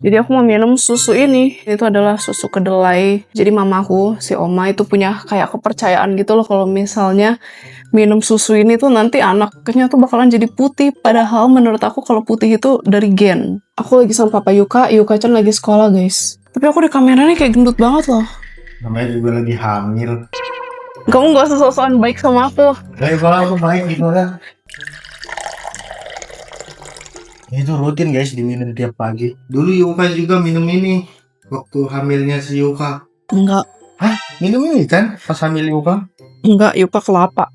Jadi aku mau minum susu ini. Itu adalah susu kedelai. Jadi mamaku, si Oma itu punya kayak kepercayaan gitu loh kalau misalnya minum susu ini tuh nanti anaknya tuh bakalan jadi putih. Padahal menurut aku kalau putih itu dari gen. Aku lagi sama Papa Yuka, Yuka Chan lagi sekolah guys. Tapi aku di kameranya kayak gendut banget loh. Namanya juga lagi hamil. Kamu gak usah sok-sokan baik sama aku. Kalau aku baik gitu kan. Itu rutin guys diminum tiap pagi. Dulu Yuka juga minum ini waktu hamilnya si Yuka. Enggak, Hah? Minum ini kan pas hamil Yuka? enggak, Yuka kelapa.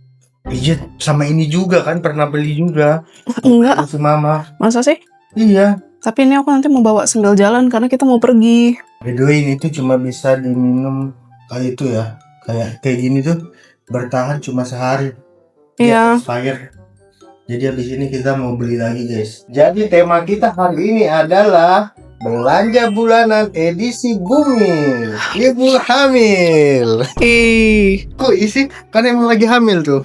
Iya, sama ini juga kan pernah beli juga. Enggak, Si mama. masa sih? Iya. Tapi ini aku nanti mau bawa sendal jalan karena kita mau pergi. By the way, ini tuh cuma bisa diminum kayak itu ya. Kayak gini tuh bertahan cuma sehari. Iya. Expired. Jadi habis ini kita mau beli lagi guys. Jadi tema kita hari ini adalah belanja bulanan edisi Gumil Ibu hamil. Ih, Kok isi? Kan emang lagi hamil tuh.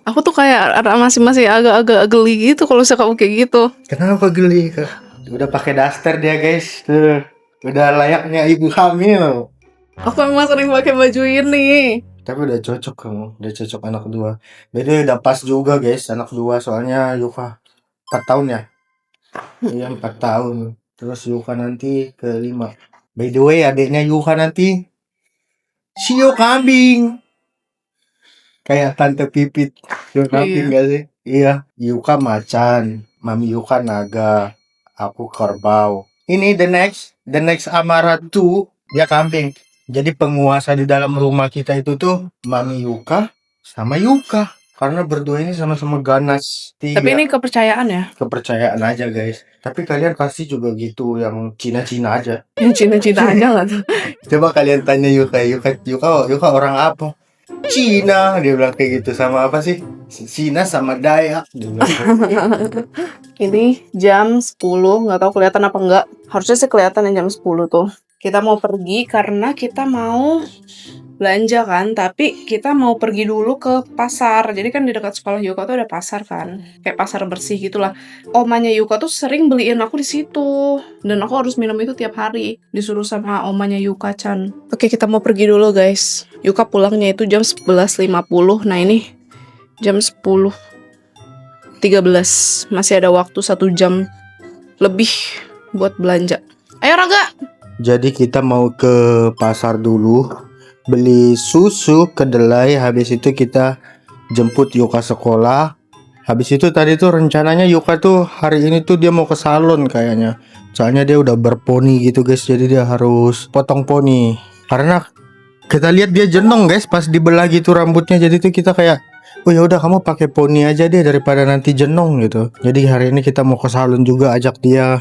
aku tuh kayak masih agak-agak geli gitu kalau kamu kayak gitu. Kenapa geli kak? Udah pakai daster dia guys. Tuh. Udah layaknya ibu hamil. Aku emang sering pakai baju ini. Tapi udah cocok kamu. Udah cocok anak dua. Beda udah pas juga guys anak dua. Soalnya Yuka 4 tahun ya. Iya 4 tahun. Terus Yuka nanti ke 5. By the way adiknya Yuka nanti Shio kambing. Kayak tante Pipit. Shio kambing gak sih? Iya. Yuka macan. Mami Yuka naga. Aku kerbau. Ini the next Amara 2. Dia kambing. Jadi penguasa di dalam rumah kita itu tuh Mami Yuka sama Yuka. Karena berdua ini sama-sama ganas. Tapi ini kepercayaan ya. Kepercayaan aja guys. Tapi kalian pasti juga gitu yang Cina-Cina aja. Yang Cina-Cina aja lah tuh. Coba kalian tanya Yuka orang apa? Cina, dia bilang kayak gitu. Sama apa sih? Cina sama Dayak dia bilang kayak. Ini jam 10, nggak tahu kelihatan apa enggak. Harusnya sih kelihatan yang jam 10 tuh. Kita mau pergi karena kita mau belanja kan, tapi kita mau pergi dulu ke pasar. Jadi kan di dekat sekolah Yuka tuh ada pasar kan, kayak pasar bersih gitulah. Omanya Yuka tuh sering beliin aku di situ, dan aku harus minum itu tiap hari. Disuruh sama omanya Yuka Chan. Oke, kita mau pergi dulu guys. Yuka pulangnya itu jam 11.50. Nah ini jam 10.13. Masih ada waktu 1 jam lebih buat belanja. Ayo Raga! Jadi kita mau ke pasar dulu, beli susu kedelai, habis itu kita jemput Yuka sekolah. Habis itu tadi tuh rencananya Yuka tuh hari ini tuh dia mau ke salon kayaknya. Soalnya dia udah berponi gitu guys, jadi dia harus potong poni. Karena kita lihat dia jenong guys pas dibelah gitu rambutnya, jadi tuh kita kayak oh ya udah kamu pakai poni aja deh daripada nanti jenong gitu. Jadi hari ini kita mau ke salon juga, ajak dia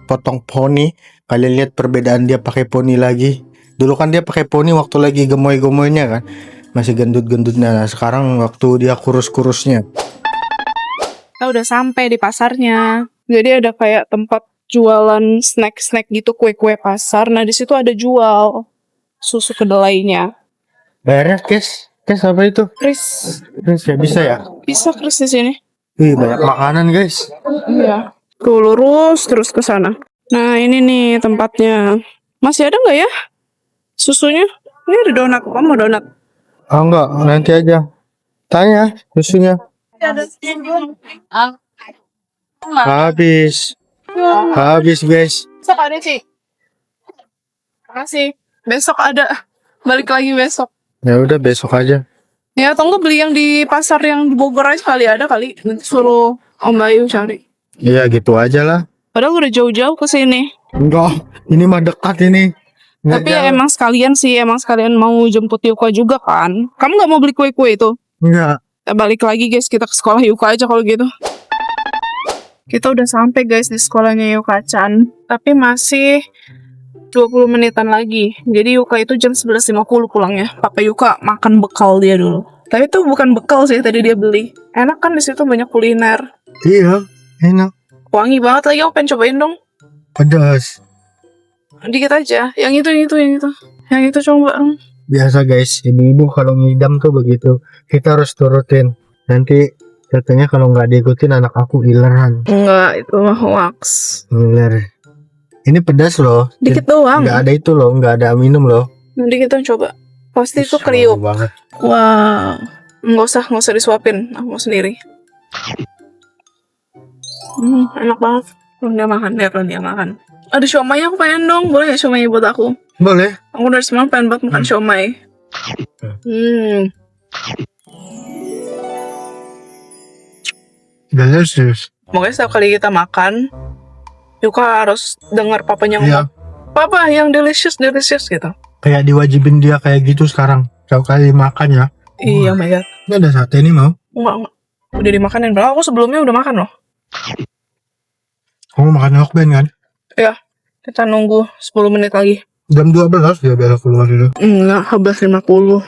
potong poni. Kalian lihat perbedaan dia pakai poni lagi. Dulu kan dia pakai poni waktu lagi gemoy-gemoynya kan, masih gendut-gendutnya. Nah sekarang waktu dia kurus-kurusnya. Kita udah sampai di pasarnya. Jadi ada kayak tempat jualan snack-snack gitu, kue-kue pasar. Nah di situ ada jual susu kedelainya. Bayarnya cash apa itu? Chris, Ya bisa ya. bisa Chris di sini? Wih banyak makanan guys. Iya. Tuh lurus terus ke sana. Nah ini nih tempatnya. Masih ada nggak ya susunya? Ini ada donat. Kamu mau donat? Oh enggak, nanti aja. Tanya susunya. Habis guys. Besok ada sih. Makasih. Besok ada. Balik lagi besok. Ya udah besok aja. Ya atau enggak beli yang di pasar yang di Bogor aja kali ada kali. Nanti suruh Om Bayu cari. Iya gitu aja lah. Padahal udah jauh-jauh ke sini. Enggak, ini mah dekat ini. Nggak Tapi ya jauh. emang sekalian mau jemput Yuka juga kan. Kamu nggak mau beli kue-kue itu? Enggak. Kita balik lagi guys, kita ke sekolah Yuka aja kalau gitu. Kita udah sampai guys di sekolahnya Yuka Chan. Tapi masih 20 menitan lagi. Jadi Yuka itu jam 11.50 pulangnya. Papa Yuka makan bekal dia dulu. Tapi itu bukan bekal sih tadi dia beli. Enak kan di situ banyak kuliner. Iya, enak. Wangi banget lagi, aku pengen cobain dong. Pedas. Dikit aja. Yang itu coba. Biasa guys, ibu-ibu kalau ngidam tuh begitu. Kita harus turutin. Nanti katanya kalau nggak diikutin anak aku ileran. Enggak, itu mah hoax. Iler. Ini pedas loh. Dikit doang. Nggak ada itu loh, nggak ada minum loh. Nanti kita coba. Pasti itu Wow kriuk. banget. Wow. Nggak usah disuapin. Aku mau sendiri. Enak banget. Dia makan, dia makan. Ada siomay, aku pengen dong. Boleh gak siomay buat aku? Boleh. Aku dari semalam pengen banget makan siomay. Delicious. Pokoknya setiap kali kita makan, Yuka harus dengar papanya Iya. ngomong, Papa yang delicious gitu. Kayak diwajibin dia kayak gitu sekarang. Setiap kali makan ya. Iya, my god. Ini ada sate nih mau. Enggak. Udah dimakanin. Padahal aku sebelumnya udah makan loh. Kamu makan hokben kan? Iya. Kita nunggu 10 menit lagi. Jam 12 dia biasa keluar itu. Enggak, 11.50.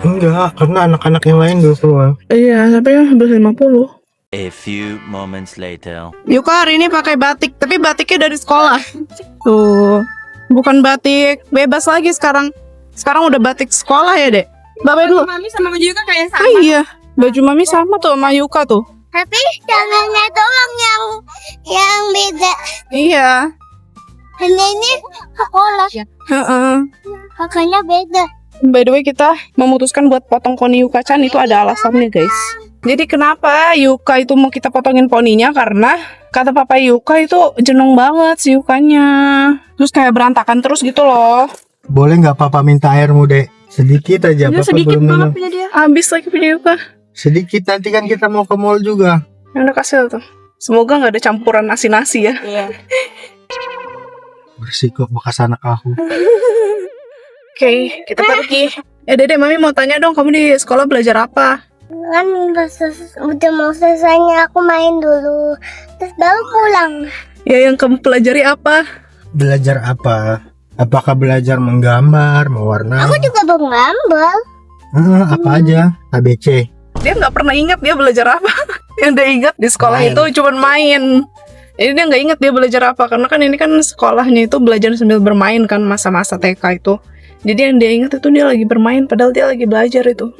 Enggak, karena anak-anak yang lain dulu keluar. Iya, tapi kan 11.50. A few moments later. Yuka hari ini pakai batik, tapi batiknya dari sekolah. Tuh, bukan batik bebas lagi sekarang. Sekarang udah batik sekolah ya, Dek? Bapak dulu. Mami sama baju Yuka kayak sama. Ah, iya, baju Mami sama tuh sama Yuka tuh. Tapi tangannya doang yang beda. Iya. Ini sekolah. Heeh. Kakaknya beda. By the way, kita memutuskan buat potong poni Yuka-chan itu ada alasannya, guys. Jadi kenapa Yuka itu mau kita potongin poninya? Karena kata Papa Yuka itu jenong banget si Yukanya. Terus kayak berantakan terus gitu loh. Boleh nggak papa minta airmu, Dek? Sedikit aja, papa sedikit belum banget minum. punya dia. Habis lagi punya Yuka. Sedikit, nanti kan kita mau ke mall juga. Yang udah kasih tuh. Semoga nggak ada campuran nasi-nasi ya. Iya. Bersih kok bekas anak aku. Oke, kita pergi. Dede, Mami mau tanya dong, kamu di sekolah belajar apa? Kan udah mau selesainya aku main dulu. Terus baru pulang. Ya, yang kamu pelajari apa? Belajar apa? Apakah belajar menggambar, mewarnai? Aku juga menggambar. Apa aja? ABC. Dia nggak pernah ingat dia belajar apa. Yang dia ingat di sekolah Main. itu cuma main. Jadi dia nggak ingat dia belajar apa. Karena kan ini kan sekolahnya itu belajar sambil bermain kan masa-masa TK itu. Jadi yang dia ingat itu dia lagi bermain. Padahal dia lagi belajar itu.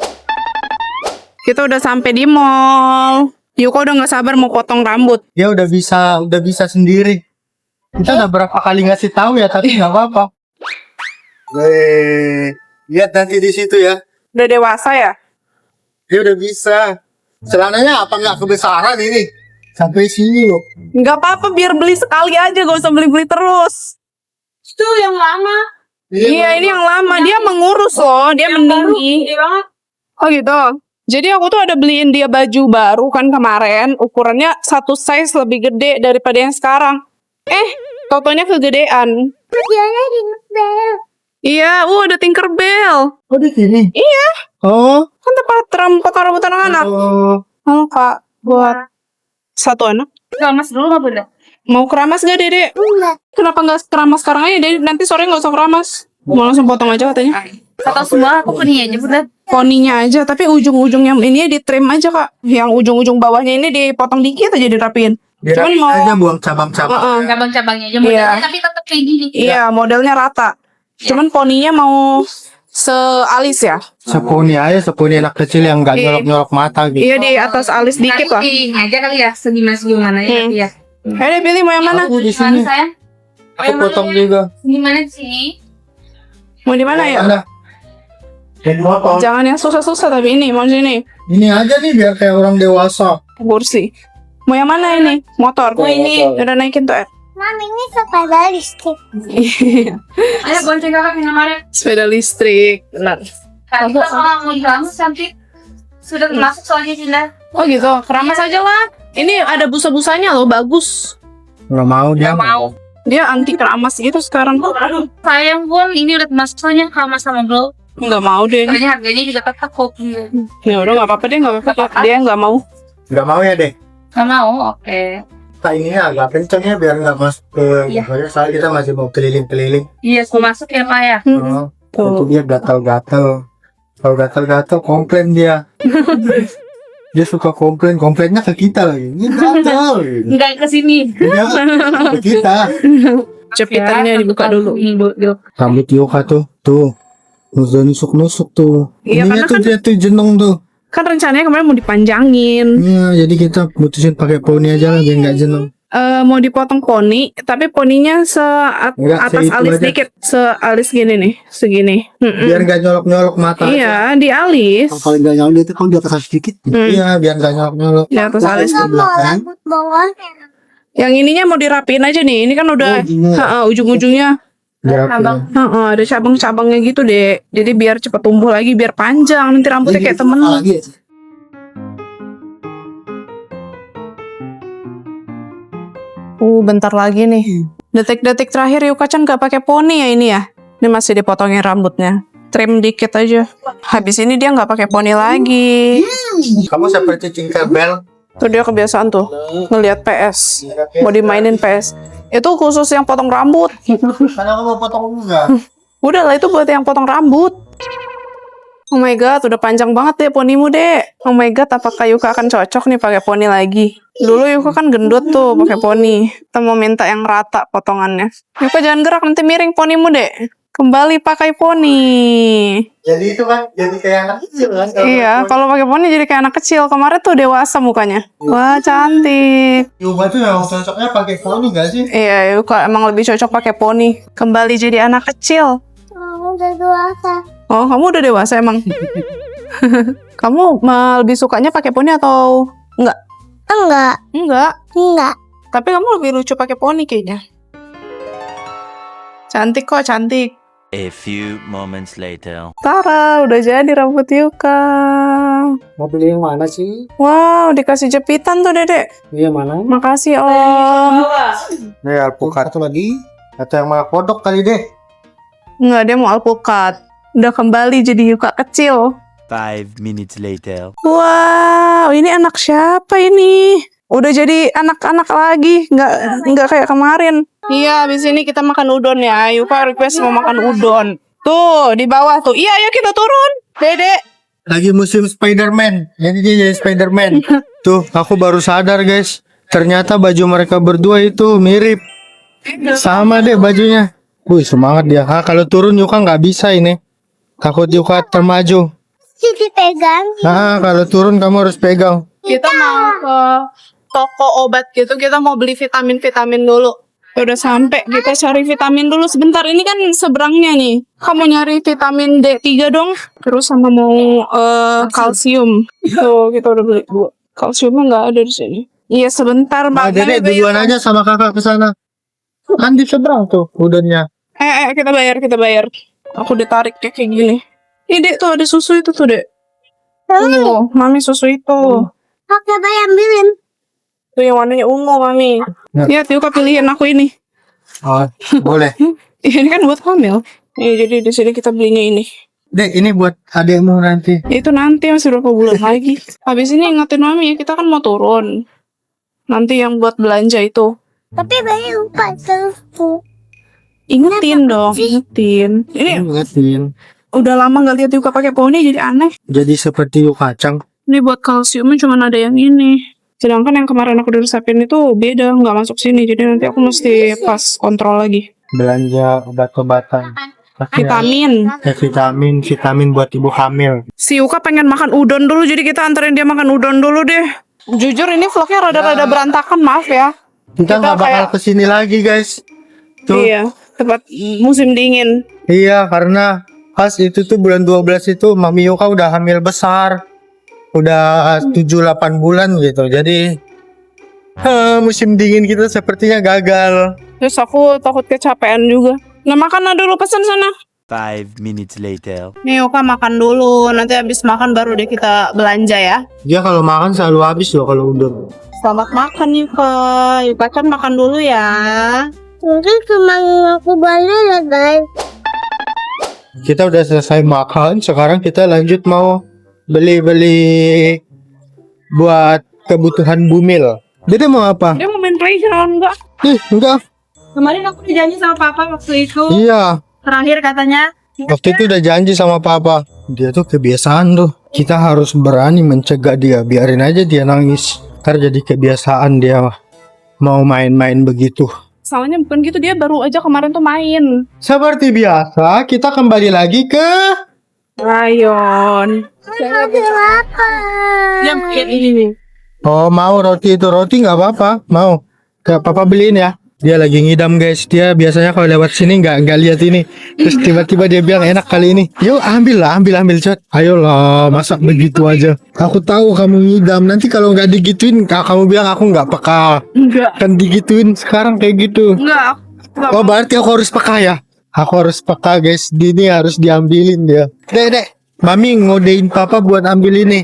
Kita udah sampai di mall. Yuka udah nggak sabar mau potong rambut. Dia udah bisa sendiri. Kita udah berapa kali ngasih tahu ya, tapi nggak apa-apa. Weh, lihat nanti di situ ya. Udah dewasa ya? Dia udah bisa. Celananya apa nggak kebesaran ini? Sampai sini loh. Nggak apa-apa, biar beli sekali aja, gak usah beli-beli terus. Itu yang lama. Iya, ini yang lama. Dia mengurus loh, dia meninggi. Gede banget. Oh gitu. Jadi aku tuh ada beliin dia baju baru kan kemarin. Ukurannya satu size lebih gede daripada yang sekarang. Totonya kegedean. Tujuannya di bel. Iya, ada Tinkerbell. Oh di sini? Iya. Oh. Kan tempat potong rambut anak-anak. Oh. Halo Kak, buat satu anak. Keramas dulu nggak bunda? Mau keramas gak Dede? Enggak. Kenapa gak keramas sekarang aja Dede? Nanti sore gak usah keramas. Mau langsung potong aja katanya. Atau semua aku punya aja bunda. Poninya aja, tapi ujung-ujung yang ini di trim aja Kak. Yang ujung-ujung bawahnya ini dipotong dikit aja dirapiin. Cuman mau aja buang cabang-cabang. Cabang-cabangnya aja Iya. tapi tetap kayak gini. Iya, modelnya rata. Cuman poninya mau sealis ya. Seponi anak kecil yang nggak nyolok-nyolok mata gitu. Iya, di atas alis dikit lah. Aja kali ya segimana ya nanti ya. Ayo deh pilih mau yang mana? Aku di sini. Sayang? Aku potong juga. Gimana sih? Mau di mana ya? Mana? Yang potong. Jangan yang susah-susah tapi ini mau sini. Ini aja nih biar kayak orang dewasa. Kursi. Mau yang mana ini? Motor. Mau ini. Udah naikin tuh. Mami ini sepeda listrik. Ayo bonceng kakak minum air. Sepeda listrik. Benar. Kalau mau diramus cantik. Sudah masuk soalnya Cinda. Oh gitu. Keramas aja lah. Ini ada busa-busanya loh, bagus. Nggak mau dia. Mau. Dia anti keramas gitu sekarang. Sayang pun ini udah masuk soalnya sama glow. Nggak mau deh. Soalnya harganya juga tetap kok. Ya udah nggak apa-apa deh, nggak apa-apa. Dia nggak mau. Nggak mau ya deh. Gak mau, oke. Kita ini agak kenceng ya biar nggak masuk ke. Iya. Soalnya kita masih mau keliling-keliling. Iya, aku masuk ya Pak ya. Oh, itu dia gatal-gatal. Kalau gatal-gatal komplain dia. Dia suka komplainnya ke kita lagi. Ini gatal. Enggak ke sini. Iya, ke kita. Jepitannya dibuka dulu. Rambut Yuka tuh udah nusuk-nusuk tuh. Iya, Ininya karena tuh kan- dia tuh jenong tuh. Kan rencananya kemarin mau dipanjangin. Iya, jadi kita mutusin pakai poni aja lah biar nggak jenong. mau dipotong poni, tapi poninya Enggak, atas seitu alis aja. dikit, sealis gini nih, segini. Biar nggak nyolok-nyolok mata. Iya, di alis. Kalau nggak nyolok itu kalau di atas sedikit. Iya, biar nggak nyolok-nyolok. Di atas alis. Nggak mau rambut bawahnya. Yang ininya mau dirapiin aja nih. Ini kan udah ujung-ujungnya. Ada cabang-cabangnya gitu deh. Jadi biar cepet tumbuh lagi, biar panjang. Nanti rambutnya kayak temen. Lagi. Bentar lagi nih. Detik-detik terakhir Yuka-chan gak pakai poni ya ini ya. Ini masih dipotongin rambutnya. Trim dikit aja. Habis ini dia nggak pakai poni lagi. Kamu seperti Tinkerbell. Tuh dia kebiasaan tuh ngelihat PS. Mau dimainin PS. Itu khusus yang potong rambut. Karena kamu mau potong enggak? Udah lah itu buat yang potong rambut. Oh my god, udah panjang banget deh ponimu dek. Oh my god, apakah Yuka akan cocok nih pakai poni lagi? Dulu Yuka kan gendut tuh pakai poni. Kita mau minta yang rata potongannya. Yuka jangan gerak nanti miring ponimu dek. Kembali pakai poni. Jadi itu kan jadi kayak anak kecil kan? Iya, kalau pakai poni jadi kayak anak kecil. Kemarin tuh dewasa mukanya. Wah cantik. Yuba tuh yang cocoknya pakai poni gak sih? Iya, Yuka emang lebih cocok pakai poni. Kembali jadi anak kecil. Oh, udah dewasa. Oh, kamu udah dewasa emang? Kamu lebih sukanya pakai poni atau enggak? Enggak. Enggak. Tapi kamu lebih lucu pakai poni kayaknya. Cantik kok, cantik. A few moments later. Tara, udah jadi rambut Yuka. Mau beli yang mana sih? Wow, dikasih jepitan tuh dedek. Iya mana? Makasih om. Nih alpukat. Satu lagi. Atau yang malah kodok kali deh. Enggak, dia mau alpukat. Udah kembali jadi Yuka kecil. 5 minutes later. Wow, ini anak siapa ini? Udah jadi anak-anak lagi, nggak kayak kemarin. Iya, abis ini kita makan udon ya. Yuka request mau makan udon. Tuh, di bawah tuh. Iya, ayo kita turun. Dedek. Lagi musim Spider-Man. Jadi dia jadi Spider-Man. Tuh, aku baru sadar guys. Ternyata baju mereka berdua itu mirip. Sama deh bajunya. Wih, semangat dia. Kalau turun Yuka nggak bisa ini. Takut Yuka termaju. Jadi pegang. Kalau turun kamu harus pegang. Kita mau ke toko obat gitu. Kita mau beli vitamin-vitamin dulu. Udah sampai, kita cari vitamin dulu sebentar. Ini kan seberangnya nih. Kamu nyari vitamin D3 dong. Terus sama mau kalsium. Tuh, kita udah beli 2. Kalsiumnya nggak ada di sini. Iya, sebentar, Mbak. Dedek duluan aja sama kakak ke sana. Kan di seberang tuh udahnya. Kita bayar. Aku ditarik kayak gini. Ih, Dek, tuh ada susu itu tuh, Dek. Tuh, Mami susu itu. Oke, bayar ambilin. Tuh yang warnanya ungu, Mami. Ya. Lihat, Yuka pilihin aku ini. Oh, boleh. Ini kan buat hamil. Jadi di sini kita belinya ini. Dek, ini buat adekmu nanti. Itu nanti masih berapa bulan lagi. Habis ini ingetin Mami ya, kita kan mau turun. Nanti yang buat belanja itu. Tapi bayar lupa susu. Ingetin dong, ingetin. Ini Ingetin. udah lama gak lihat Yuka pakai poni jadi aneh. Jadi seperti yuk kacang. Ini buat kalsiumnya cuma ada yang ini. Sedangkan yang kemarin aku resepin itu beda, nggak masuk sini. Jadi nanti aku mesti pas kontrol lagi. Belanja obat-obatan. Vitamin. Vitamin buat ibu hamil. Si Yuka pengen makan udon dulu, jadi kita anterin dia makan udon dulu deh. Jujur ini vlognya rada-rada berantakan, maaf ya. Kita nggak bakal kesini lagi guys. Tuh. Iya, tempat musim dingin. Iya, karena pas itu tuh bulan 12 itu Mami Yuka udah hamil besar. Udah 7-8 bulan gitu. Jadi musim dingin kita sepertinya gagal. Terus aku takut kecapean juga. Nah, makan dulu, pesan sana. 5 minutes later. Nih Yuka makan dulu, nanti habis makan baru deh kita belanja ya. Dia kalau makan selalu habis loh kalau udah. Selamat makan Yuka. Yuka kan makan dulu ya. Mungkin cuma aku balik ya guys. Kita udah selesai makan, sekarang kita lanjut mau beli-beli buat kebutuhan bumil. Dede mau apa? Dia mau main playground enggak? Enggak. Kemarin aku udah janji sama papa waktu itu. Iya. Terakhir katanya. Waktu itu udah janji sama papa. Dia tuh kebiasaan tuh. Kita harus berani mencegah dia. Biarin aja dia nangis. Ntar jadi kebiasaan dia mau main-main begitu. Soalnya bukan gitu, dia baru aja kemarin tuh main. Seperti biasa, kita kembali lagi ke Rayon. Aku lapar. Dia main ini nih. Oh, mau roti itu. Roti nggak apa-apa. Mau. Papa beliin ya. Dia lagi ngidam guys. Dia biasanya kalau lewat sini nggak lihat ini. Terus tiba-tiba dia bilang enak kali ini. Yuk ambil lah, ambil Cot. Ayolah, masa begitu aja. Aku tahu kamu ngidam. Nanti kalau nggak digituin, kamu bilang aku nggak peka. Enggak. Kan digituin sekarang kayak gitu. Enggak. Oh berarti aku harus peka ya. Aku harus peka guys. Ini harus diambilin dia. Dek. Mami ngodein papa buat ambil ini.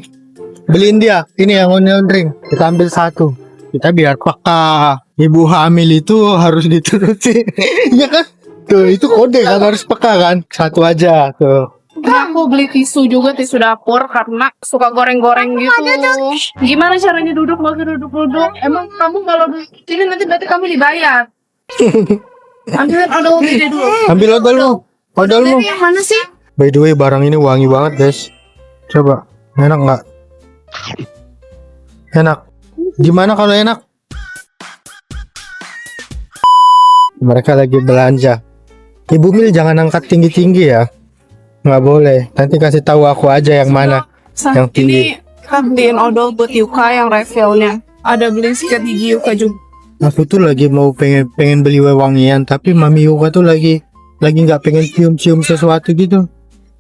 Beliin dia. Ini yang onion ring. Kita ambil satu. Kita biar peka. Ibu hamil itu harus dituruti. Iya kan? Tuh itu kode kan harus peka kan. Satu aja tuh. Aku beli tisu juga, tisu dapur karena suka goreng-goreng gitu. Gimana caranya duduk? Nggak usah duduk-duduk. Emang kamu kalau duduk sini nanti berarti kamu dibayar. Ambilin odol gede dulu. Ambil odolmu. Ini yang mana sih? By the way barang ini wangi banget guys. Coba enak nggak? Enak. Gimana kalau enak? Mereka lagi belanja. Ibu Mil jangan angkat tinggi-tinggi ya. Nggak boleh. Nanti kasih tahu aku aja yang mana. Yang tinggi. Ini kita beliin odol buat Yuka yang refillnya. Ada beli sikat gigi Yuka juga. Aku tuh lagi mau pengen beli wewangian, tapi Mami Yuka tuh lagi nggak pengen cium-cium sesuatu gitu.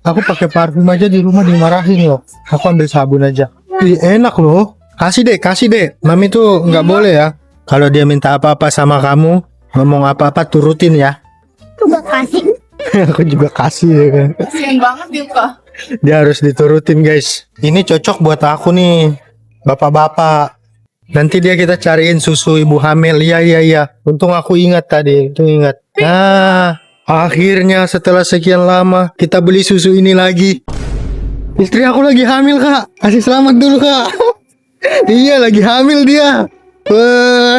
Aku pakai parfum aja di rumah dimarahin loh. Aku ambil sabun aja. Ih, enak loh. Kasih deh. Mami tuh nggak boleh ya. Kalau dia minta apa-apa sama kamu, ngomong apa-apa turutin ya. Coba kasih. Aku juga kasih ya kan. Kasian banget Yuka. Dia harus diturutin guys. Ini cocok buat aku nih, bapak-bapak. Nanti kita cariin susu ibu hamil. Iya. Untung aku ingat tadi. Nah, akhirnya setelah sekian lama kita beli susu ini lagi. Istri aku lagi hamil kak. Kasih selamat dulu kak. Iya lagi hamil dia. Wah.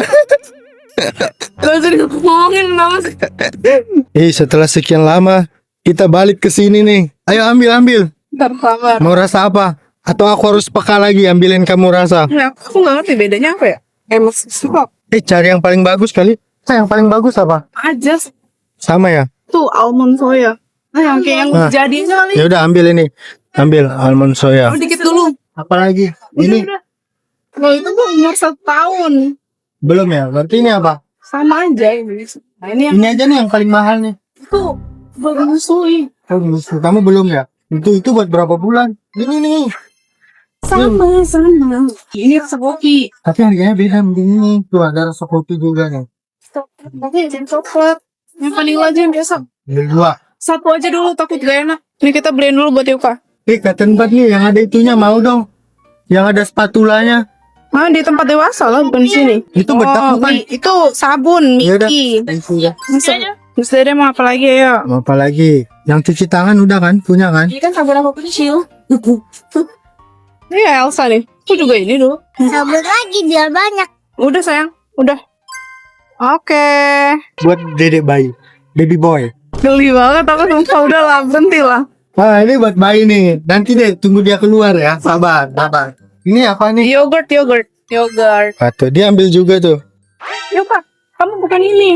Gak usah ngomongin nama sih. Setelah sekian lama kita balik ke sini nih. Ayo ambil. Ntar sabar. Mau rasa apa? Atau aku harus peka lagi ambilin kamu rasa? Nah, aku gak ngerti bedanya apa ya. Emang suka Cari yang paling bagus kali. Yang paling bagus apa? aja Sama ya? tuh almond soya. Nah, yang kayak yang Nah. jadinya kali. Ya udah ambil ini. Ambil almond soya. Oh, dikit dulu. Apalagi? Ini Udah. Kalau itu tuh umur 1 tahun. belum ya? Berarti ini apa? Sama aja ini. Nah, ini yang Ini aja nih yang paling mahal nih. itu buat menyusui. Oh, kamu belum ya? Itu buat berapa bulan? Ini nih. Sama. Ini rasa kopi. Tapi harganya beda begini. Tuh ada rasa kopi juga nih. Tapi yang coklat. Yang vanilla aja yang biasa. Beli dua. Satu aja dulu, takut gak enak. Ini kita beliin dulu buat Yuka. Ke tempat nih yang ada itunya mau dong. Yang ada spatulanya. Ah, di tempat dewasa lah, bukan di sini. Itu bedak bukan? Itu sabun, Ya udah. Miki. Itu ya. Terus dia mau apa lagi ya? Mau apa lagi? Yang cuci tangan udah kan? Punya kan? Ini kan sabun aku kecil. Ini ya Elsa nih. Aku juga ini dulu. Sabun lagi biar banyak. Udah sayang, udah. Oke. Buat dedek bayi. Baby boy. Geli banget aku sumpah, udah lah, berhenti lah. Ah ini buat bayi nih. Nanti deh tunggu dia keluar ya. Sabar. Ini apa nih? Yogurt. Tuh dia ambil juga tuh. Yuka, kamu bukan ini.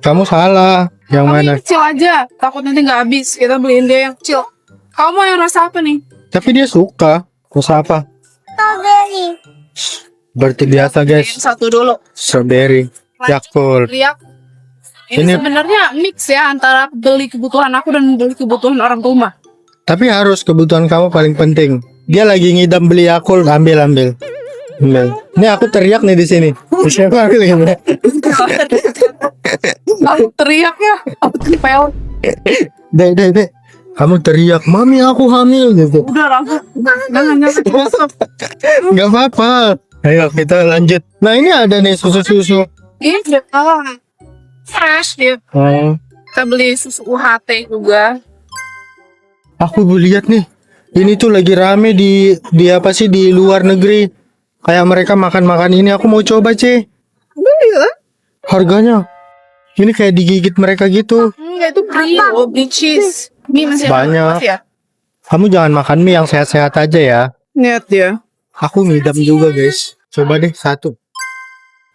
Kamu salah. Yang Kamu mana? yang kecil aja. Takut nanti nggak habis. Kita beliin dia yang kecil. Kamu mau yang rasa apa nih? Tapi dia suka. Rasa apa? Strawberry. Berarti biasa Beliin guys. satu dulu. Strawberry. Yakult. Lihat. Ini Ini- sebenarnya mix ya antara beli kebutuhan aku dan beli kebutuhan orang rumah. Tapi harus kebutuhan kamu paling penting. Dia lagi ngidam beli Yakult. Ambil. Ini aku teriak nih di sini. Siapa ambil ini? Aku teriak ya. Aku pel. Dek. Kamu teriak, mami aku hamil gitu. Udah Rafa. Jangan Gak apa-apa. Ayo kita lanjut. Nah ini ada nih susu. Ini udah fresh dia. Kita beli susu UHT juga. Aku lihat nih. Ini tuh lagi rame di apa sih di luar negeri. Kayak mereka makan ini. Aku mau coba C. Beli lah. Harganya. Ini kayak digigit mereka gitu. Enggak, itu beli cheese. Mie masih Banyak. ya? Kamu jangan makan mie yang sehat-sehat aja ya. Lihat dia. Aku ngidam juga guys. Coba deh satu.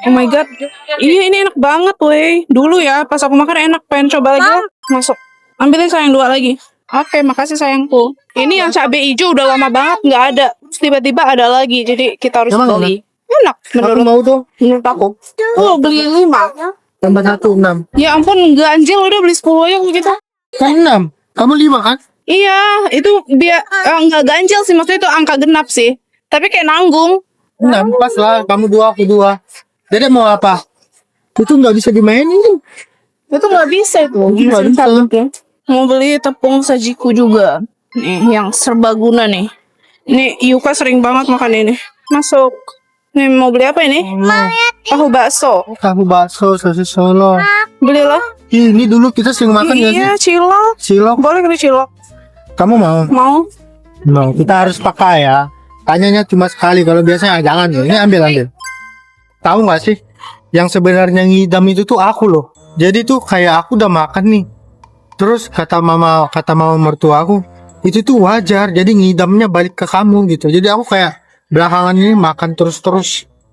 Oh my god. Ini enak banget weh. Dulu ya pas aku makan enak. Pengen coba lagi lah. Masuk. Ambilin sayang 2 lagi. Oke, makasih sayangku. Ini yang cabai hijau udah lama banget nggak ada. Terus tiba-tiba ada lagi. Jadi kita harus Emang beli. Enak Aku menurut mau tuh. aku. Oh, beli 5. Tambah 1, 6. Ya ampun, ganjil udah beli 10 aja gitu. Kan 6. Kamu 5 kan? Iya, itu biar nggak ganjil sih, maksudnya itu angka genap sih. Tapi kayak nanggung. 6 pas lah. Kamu 2, aku 2. Dede mau apa? Itu nggak bisa dimainin. Itu nggak bisa itu. Nggak bisa. Mau beli tepung sajiku juga. Nih, yang serbaguna nih. Ini Yuka sering banget makan ini. Masuk. Nih mau beli apa ini? Tahu bakso. Tahu bakso, sosis Solo. Belilah. Ini dulu kita sering makan ya Iya, sih? cilok. Cilok. Boleh beli cilok. Kamu mau? Mau? Mau. Kita harus pakai ya. Tanyanya cuma sekali. Kalau biasanya jangan ya. Ini ambil. Tahu nggak sih? Yang sebenarnya ngidam itu tuh aku loh. Jadi tuh kayak aku udah makan nih. Terus kata mama mertua aku, itu tuh wajar. Jadi ngidamnya balik ke kamu gitu. Jadi aku kayak belakangan ini makan terus.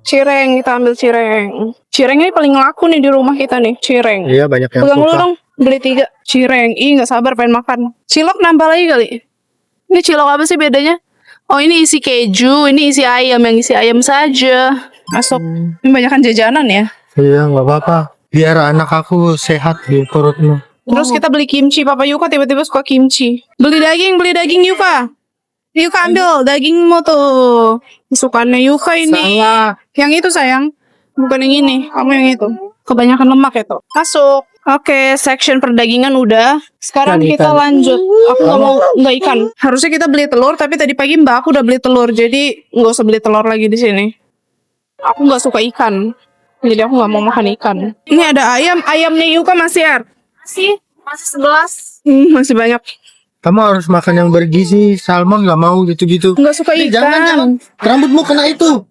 Cireng, kita ambil cireng. Cireng ini paling laku nih di rumah kita nih, cireng. Iya, banyak yang Pegang dulu suka. dong, beli 3 cireng. Ih, nggak sabar pengen makan. Cilok nambah lagi kali. Ini cilok apa sih bedanya? Oh, ini isi keju, ini isi ayam. Yang isi ayam saja. Masuk. Ini banyakan jajanan ya. Iya, nggak apa-apa. Biar anak aku sehat di perutmu. Terus kita beli kimchi. Papa Yuka tiba-tiba suka kimchi. Beli daging Yuka. Yuka ambil dagingmu tuh. Kesukaannya Yuka ini. Salah. Yang itu sayang. Bukan yang ini. Kamu yang itu. Kebanyakan lemak itu. Masuk. Oke, section perdagingan udah. Sekarang Ikan, kita ikan. lanjut. Aku nggak ikan. Harusnya kita beli telur, tapi tadi pagi mbak aku udah beli telur. Jadi nggak usah beli telur lagi di sini. Aku nggak suka ikan. Jadi aku nggak mau makan ikan. Ini ada ayam. Ayamnya Yuka masih masih 11. Masih banyak. Kamu harus makan yang bergizi. Salmon nggak mau gitu-gitu. Nggak suka Eh, ikan. jangan. Rambutmu kena itu.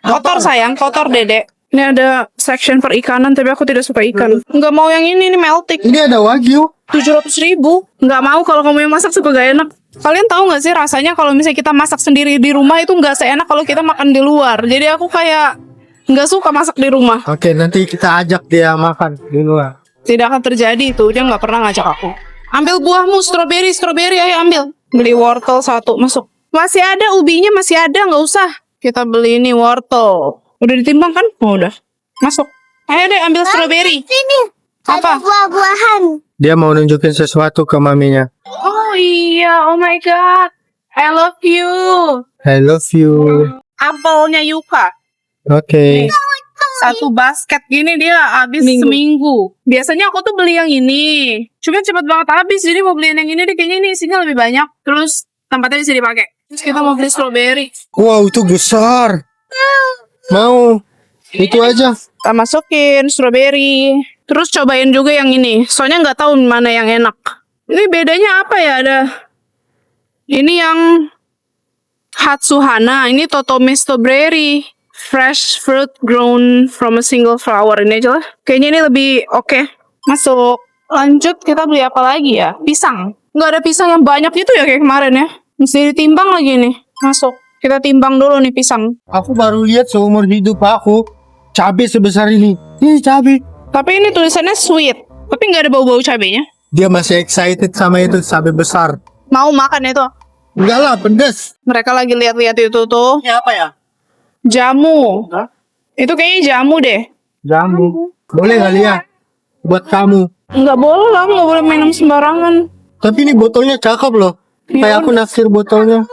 Kotor sayang, kotor dedek. Ini ada section perikanan, tapi aku tidak suka ikan. Nggak mau yang ini melting. Ini ada wagyu. 700.000. Nggak mau, kalau kamu yang masak suka gak enak. Kalian tahu nggak sih rasanya kalau misalnya kita masak sendiri di rumah itu nggak seenak kalau kita makan di luar. Jadi aku kayak nggak suka masak di rumah. Oke, nanti kita ajak dia makan di luar. Tidak akan terjadi itu, dia nggak pernah ngajak aku. Ambil buahmu, strawberry, ayo ambil. Beli wortel 1, masuk. Masih ada ubinya, masih ada, nggak usah. Kita beli ini wortel. Udah ditimbang kan? Oh, udah. Masuk. Ayo deh ambil strawberry. Sini. Apa? Ada buah-buahan. Dia mau nunjukin sesuatu ke maminya. Oh iya, oh my god. I love you. I love you. Apelnya Yuka. Oke. 1 basket gini dia habis seminggu. Biasanya aku tuh beli yang ini. Cuma cepet banget habis. Jadi mau beliin yang ini deh. Kayaknya ini isinya lebih banyak. Terus tempatnya bisa dipakai. Terus kita mau beli strawberry. Wow, itu besar. Mau. Itu aja. Kita masukin strawberry. Terus cobain juga yang ini. Soalnya nggak tahu mana yang enak. Ini bedanya apa ya? Ada ini yang Hatsuhana. Ini Totome strawberry. Fresh fruit grown from a single flower. Ini aja lah. Kayaknya ini lebih oke. Masuk. Lanjut kita beli apa lagi ya? Pisang. Nggak ada pisang yang banyak gitu ya kayak kemarin ya. Mesti ditimbang lagi nih. Masuk. Kita timbang dulu nih pisang. Aku baru lihat seumur hidup aku cabai sebesar ini. Ini cabai. Tapi ini tulisannya sweet. Tapi nggak ada bau-bau cabenya. Dia masih excited sama itu cabai besar. Mau makan itu. Enggak lah, pedas. Mereka lagi lihat-lihat itu tuh. Ini apa ya? Jamu. Itu kayaknya jamu deh. Jamu. Boleh kali ya? Buat kamu. Nggak boleh lah, nggak boleh minum sembarangan. Tapi ini botolnya cakep loh. Ya Kayak aku naksir botolnya.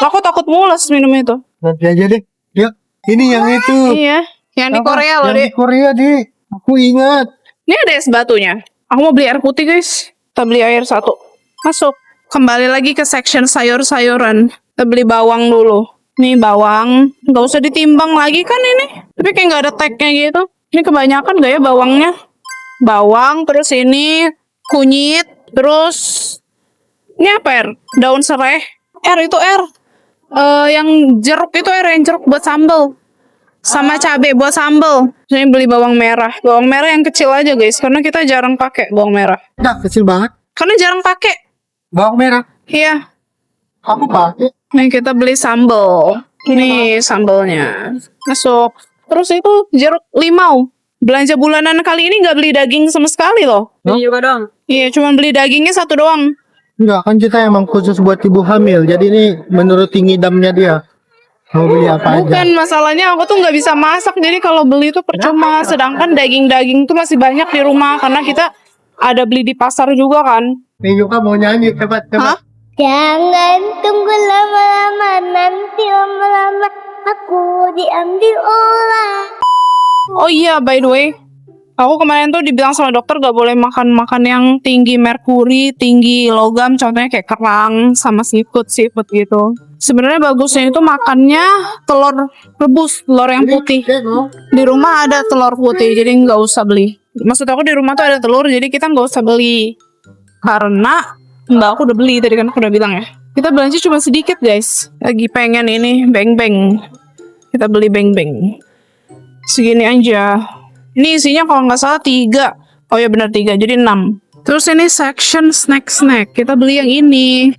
Aku takut mules minum itu. Nanti aja deh. Ya, ini yang itu. Iya. Yang di Apa? Korea loh, Yang Dek. di Korea, Dek. Aku ingat. Ini ada es batunya. Aku mau beli air putih, guys. Kita beli air 1. Masuk. Kembali lagi ke section sayur-sayuran. Kita beli bawang dulu. Nih bawang. Nggak usah ditimbang lagi kan ini. Tapi kayak nggak ada tagnya gitu. Ini kebanyakan gak ya bawangnya? Bawang, terus ini kunyit, terus ini apa R? Daun serai. R itu R. Yang jeruk itu R, yang jeruk buat sambal. Sama cabai buat sambal. Ini beli bawang merah. Bawang merah yang kecil aja guys, karena kita jarang pakai bawang merah. Nah, kecil banget. Karena jarang pakai. Bawang merah. Iya. Aku pakai. Nih kita beli sambal. Nih sambalnya. Masuk. Terus itu jeruk limau. Belanja bulanan kali ini nggak beli daging sama sekali loh. Ini juga dong. Iya, cuma beli dagingnya 1 doang. Enggak, kan kita emang khusus buat ibu hamil. Jadi ini menurut ngidamnya dia. Mau beli apa aja? Bukan, masalahnya aku tuh nggak bisa masak, jadi kalau beli tuh percuma. Sedangkan daging-daging tuh masih banyak di rumah karena kita ada beli di pasar juga kan. Nih Yuka mau nyanyi, cepat. Hah? Jangan tunggu lama-lama, nanti lama-lama aku diambil orang. Oh iya, by the way, aku kemarin tuh dibilang sama dokter gak boleh makan yang tinggi merkuri, tinggi logam, contohnya kayak kerang sama seafood gitu. Sebenarnya bagusnya itu makannya telur rebus, telur yang putih. Di rumah ada telur putih, jadi nggak usah beli. Maksud aku di rumah tuh ada telur, jadi kita nggak usah beli. Karena mbak aku udah beli, tadi kan aku udah bilang ya. Kita belanja cuma sedikit guys. Lagi pengen ini beng-beng. Kita beli beng-beng. Segini aja. Ini isinya kalau nggak salah 3. Oh ya benar 3, jadi 6. Terus ini section snack. Kita beli yang ini.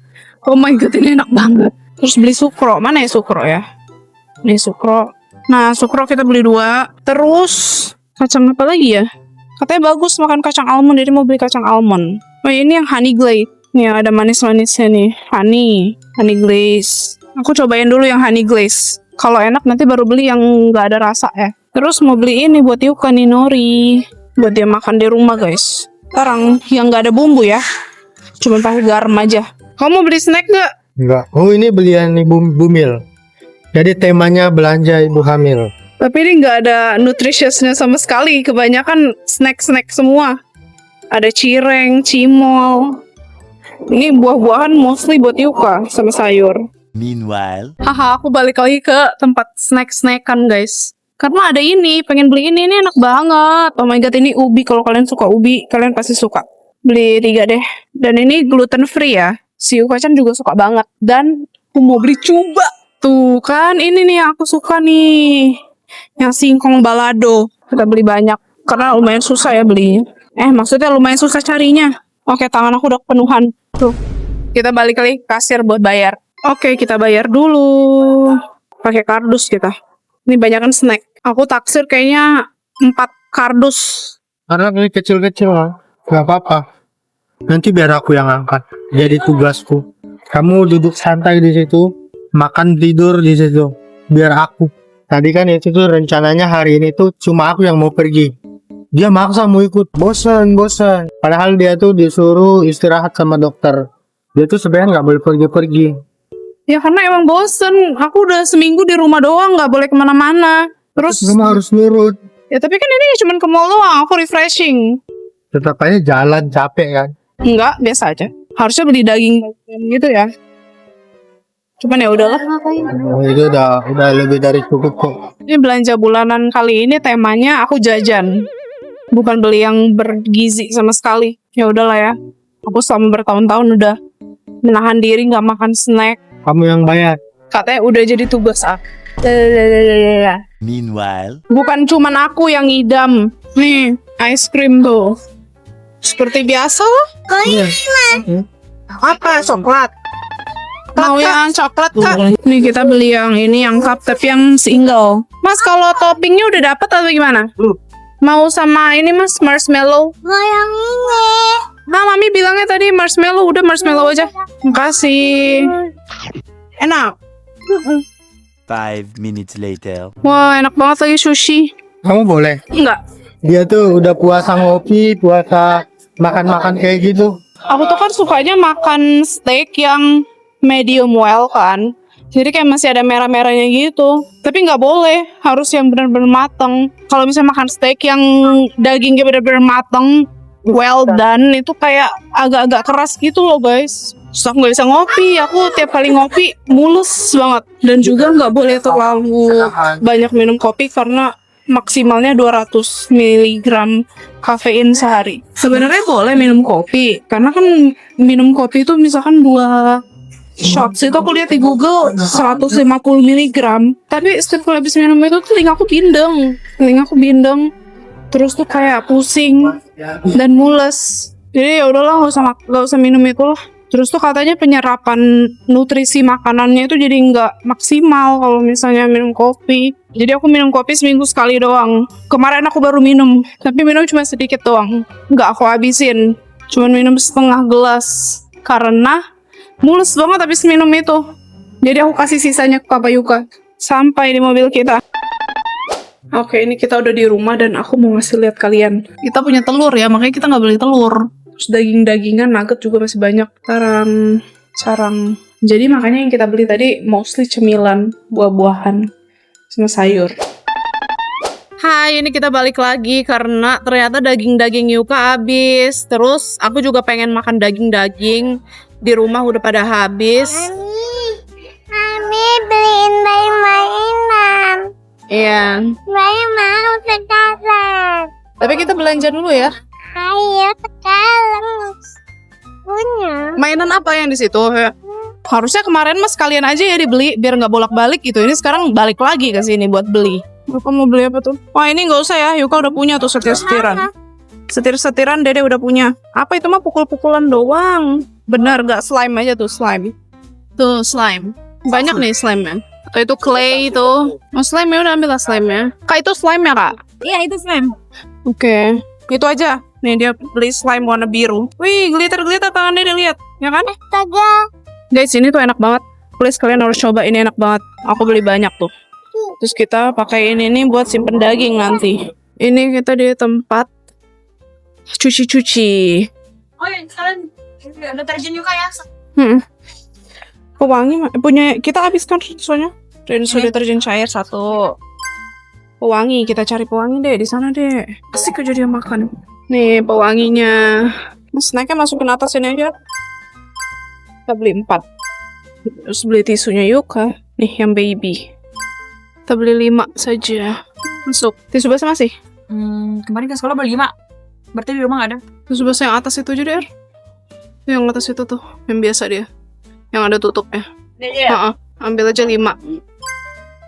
Oh my god, ini enak banget. Terus beli sukro. Mana ya sukro ya? Ini sukro. Nah, sukro kita beli 2. Terus kacang apa lagi ya? Katanya bagus makan kacang almond, jadi mau beli kacang almond. Oh ini yang honey glaze. Nih ada manis-manisnya nih. Honey glaze. Aku cobain dulu yang honey glaze. Kalau enak nanti baru beli yang nggak ada rasa ya. Terus mau beli ini buat Yuka nih, nori. Buat dia makan di rumah guys. Sekarang yang nggak ada bumbu ya. Cuma pakai garam aja. Kamu beli snack nggak? Enggak. Oh ini belian ibu Bumil. Jadi temanya belanja ibu hamil. Tapi ini nggak ada nutritiousnya sama sekali. Kebanyakan snack semua. Ada cireng, cimol. Ini buah-buahan mostly buat Yuka sama sayur. Meanwhile, Haha, aku balik lagi ke tempat snack-snackan guys. Karena ada ini, pengen beli ini enak banget. Oh my god, ini ubi. Kalau kalian suka ubi, kalian pasti suka. Beli 3 deh. Dan ini gluten free ya. Si Yuka Chan juga suka banget. Dan aku mau beli coba. Tuh kan, ini nih yang aku suka nih. Yang singkong balado. Kita beli banyak. Karena lumayan susah ya belinya. Maksudnya lumayan susah carinya. Oke, tangan aku udah kepenuhan. Tuh. Kita balik lagi ke kasir buat bayar. Oke, kita bayar dulu. Pakai kardus kita. Ini banyakan snack. Aku taksir kayaknya 4 kardus. Karena ini kecil-kecil lah. Gak apa-apa. Nanti biar aku yang angkat. Jadi tugasku. Kamu duduk santai di situ. Makan tidur di situ. Biar aku. Tadi kan itu tuh rencananya hari ini tuh cuma aku yang mau pergi. Dia maksa mau ikut. Bosan. Padahal dia tuh disuruh istirahat sama dokter. Dia tuh sebenarnya nggak boleh pergi-pergi. Ya karena emang bosen. Aku udah seminggu di rumah doang, nggak boleh kemana-mana. Terus Kamu harus nurut. ya tapi kan ini cuma ke mall doang. Aku refreshing. Tetap aja jalan capek kan. Enggak, biasa aja. Harusnya beli daging gitu ya. Cuman ya udahlah. Oh, itu udah lebih dari cukup kok. Ini belanja bulanan kali ini temanya aku jajan. Bukan beli yang bergizi sama sekali. Ya udahlah ya. Aku selama bertahun-tahun udah menahan diri nggak makan snack. Kamu yang bayar. Katanya udah jadi tugas aku. meanwhile, Bukan cuman aku yang ngidam. Nih, ice cream tuh. Seperti biasa lah. Iya. Apa? Coklat. Mau yang coklat kak? Nih kita beli yang ini, yang cup tapi yang single. Mas kalau toppingnya udah dapet atau gimana? Mau sama ini mas, marshmallow. Mau yang ini. Nah mami bilangnya tadi marshmallow, udah marshmallow aja. Makasih. Enak. 5 minutes later. Wah enak banget lagi sushi. Kamu boleh. Enggak. Dia tuh udah puasa ngopi, puasa makan-makan kayak gitu. Aku tuh kan sukanya makan steak yang medium well kan. Jadi kayak masih ada merah-merahnya gitu. Tapi nggak boleh, harus yang benar-benar mateng. Kalau misalnya makan steak yang dagingnya benar-benar mateng, well done, itu kayak agak-agak keras gitu loh guys. Terus aku nggak bisa ngopi, aku tiap kali ngopi mulus banget. Dan juga nggak boleh terlalu banyak minum kopi karena maksimalnya 200 mg kafein sehari. Sebenarnya boleh minum kopi, karena kan minum kopi itu misalkan 2 shots itu aku lihat di Google 150 mg. Tapi setiap kali habis minum itu telingaku bindeng. Terus tuh kayak pusing dan mules. Jadi ya udahlah nggak usah minum itu lah. Terus tuh katanya penyerapan nutrisi makanannya itu jadi nggak maksimal kalau misalnya minum kopi. Jadi aku minum kopi seminggu sekali doang. Kemarin aku baru minum, tapi minum cuma sedikit doang. Nggak aku habisin, cuma minum setengah gelas. Karena mules banget habis minum itu. Jadi aku kasih sisanya ke Papa Yuka. Sampai di mobil kita. Oke, ini kita udah di rumah dan aku mau ngasih lihat kalian. Kita punya telur ya, makanya kita nggak beli telur. Terus daging-dagingan, nugget juga masih banyak. Sarang. Jadi makanya yang kita beli tadi mostly cemilan, buah-buahan, sama sayur. Hai, ini kita balik lagi karena ternyata daging-daging Yuka habis. Terus aku juga pengen makan daging-daging. Di rumah udah pada habis. Mami beliin bayi mainan. Iya. Bayi mau sekarang. Tapi kita belanja dulu ya. Ayo sekarang. Punya. Mainan apa yang di situ? Harusnya kemarin mas kalian aja ya dibeli biar nggak bolak-balik gitu. Ini sekarang balik lagi ke sini buat beli. Yuka mau beli apa tuh? Wah ini nggak usah ya. Yuka udah punya tuh setir-setiran. Setir-setiran Dede udah punya. Apa itu mah pukul-pukulan doang. Benar nggak slime aja tuh slime. Tuh slime. Banyak nih slime-nya. Atau itu clay itu. Oh slime ya udah ambil lah slime-nya. Kak itu slime ya kak? Iya itu slime. Oke. Itu aja. Nih dia beli slime warna biru. Wih glitter-glitter tangan Dede lihat. Ya kan? Astaga. Guys ini tuh enak banget. Please kalian harus coba, ini enak banget. Aku beli banyak tuh. Terus kita pakai ini nih buat simpen daging nanti. Ini kita di tempat cuci-cuci. Oh ya sekarang deterjen juga ya. Pewangi punya kita habiskan soalnya. Rinso deterjen cair 1. Pewangi, kita cari pewangi deh di sana deh. Asik aja dia makan. Nih pewanginya. Mas snacknya masukin atas ini aja. Kita beli 4. Terus beli tisunya Yuka. Nih yang baby. Kita beli 5 saja. Masuk. Tisu basah masih? Kemarin ke sekolah beli 5. Berarti di rumah gak ada. Tisu basah yang atas itu aja deh. Yang atas itu tuh. Yang biasa dia. Yang ada tutupnya. Iya. Ambil aja 5.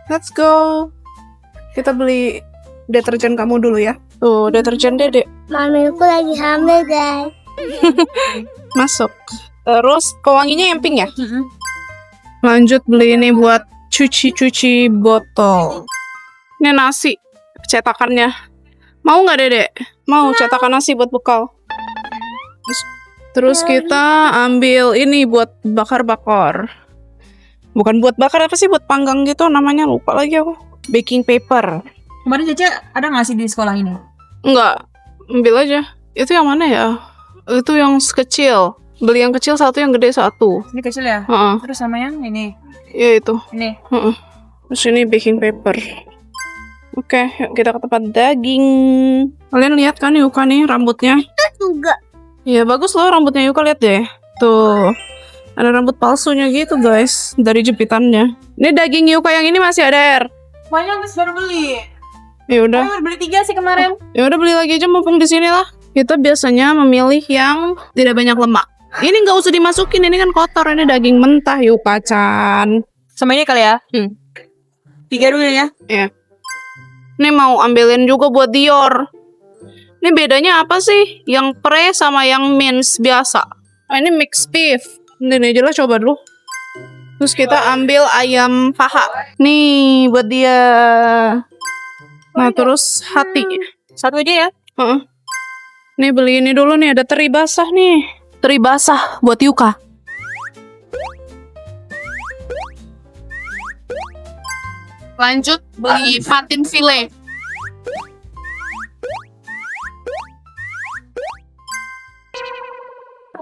Let's go. Kita beli deterjen kamu dulu ya. Tuh deterjen Dede. Mamiku lagi hamil guys. Masuk. Terus pewanginya yang pink ya? Lanjut beli ini buat cuci-cuci botol. Ini nasi cetakannya. Mau nggak Dede? Mau cetakan nasi buat bekal. Terus kita ambil ini buat bakar-bakar. Bukan buat bakar apa sih? Buat panggang gitu namanya, lupa lagi aku. Baking paper. Kemarin Caca ada gak sih di sekolah ini? Enggak, ambil aja. Itu yang mana ya? Itu yang kecil. Beli yang kecil 1, yang gede 1. Ini kecil ya? Heeh. Terus sama yang ini. Iya itu. Ini. Heeh. Terus ini baking paper. Oke, yuk kita ke tempat daging. Kalian lihat kan Yuka nih rambutnya? Juga. Iya bagus loh rambutnya Yuka, lihat deh. Tuh. Ada rambut palsunya gitu guys, dari jepitannya. Ini daging Yuka yang ini masih ada air. Banyak habis baru beli. Ya udah. Baru beli 3 sih kemarin. Ya udah beli lagi aja mumpung di sini lah. Kita biasanya memilih yang tidak banyak lemak. Ini nggak usah dimasukin, ini kan kotor. Ini daging mentah Yuka Chan. Sama ini kali ya? 3 dulu ya. Iya. Ini mau ambilin juga buat Dior. Ini bedanya apa sih? Yang pre sama yang mince biasa. Oh, ini mixed beef. Ini aja lah coba dulu. Terus kita ambil ayam paha. Nih buat dia. Nah terus hati. 1 aja ya? Heeh. Nih beli ini dulu nih, ada teri basah nih. Teri basah buat Yuka. Lanjut beli patin file.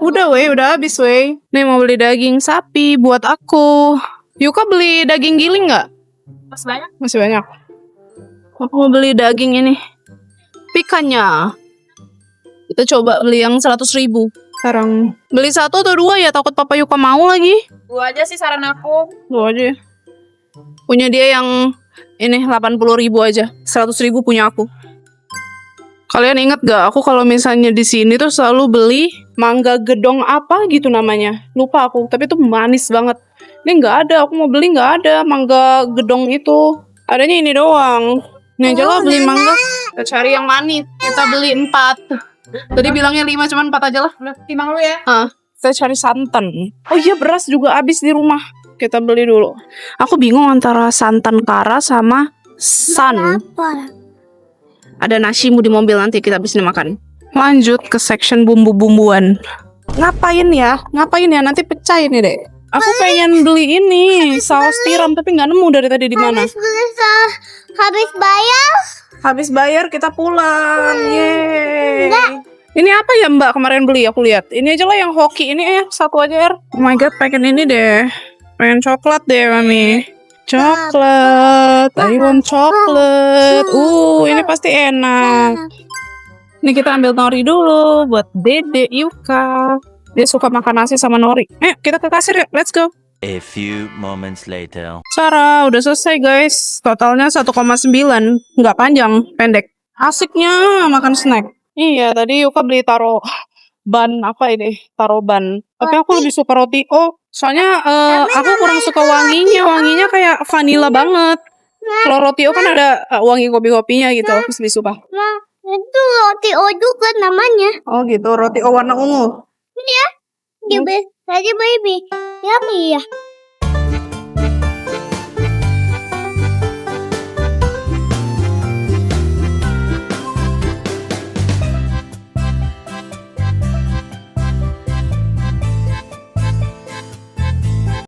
Udah udah habis weh. Nih mau beli daging sapi buat aku. Yuka beli daging giling nggak? Masih banyak. Masih banyak. Aku mau beli daging ini. Pikannya. Kita coba beli yang 100.000. Sekarang beli 1 atau 2 ya, takut Papa Yuka mau lagi. 2 aja sih saran aku. 2 aja ya. Punya dia yang ini 80.000 aja. 100.000 punya aku. Kalian inget gak? Aku kalau misalnya di sini tuh selalu beli mangga gedong apa gitu namanya. Lupa aku, tapi itu manis banget. Ini nggak ada, aku mau beli nggak ada mangga gedong itu. Adanya ini doang. Ini aja lah beli mangga. Kita cari yang manis. Kita beli 4. Tadi bilangnya 5, cuman 4 aja lah. Udah timbang lu ya. Kita cari santan. Oh iya, beras juga habis di rumah. Kita beli dulu. Aku bingung antara santan kara sama san. Ada nasimu di mobil, nanti kita habis makan. Lanjut ke section bumbu-bumbuan. Ngapain ya? Nanti pecah ini deh. Aku pengen beli ini saus tiram tapi nggak nemu dari tadi di mana. Habis bayar. Habis bayar kita pulang. Yeay. Ini apa ya Mbak kemarin beli aku lihat. Ini aja lah yang hoki ini satu aja ya. Oh my god, pengen ini deh. Pengen coklat deh Mami. Coklat. I want coklat. Ini pasti enak. Ini kita ambil nori dulu buat Dede Yuka. Dia suka makan nasi sama nori. Kita ke kasir ya. Let's go. A few moments later. Sarah, udah selesai guys. Totalnya 1,9. Nggak panjang, pendek. Asiknya makan snack. Iya, tadi Yuka beli taro ban apa ini? Taro ban. Tapi aku lebih suka roti. Soalnya aku kurang suka wanginya. Wanginya kayak vanilla banget. Kalau roti kan ada wangi kopi-kopinya gitu. Aku lebih suka. Nah, itu roti O juga namanya. Oh gitu, roti warna ungu. Dia tadi baby. Yummy ya.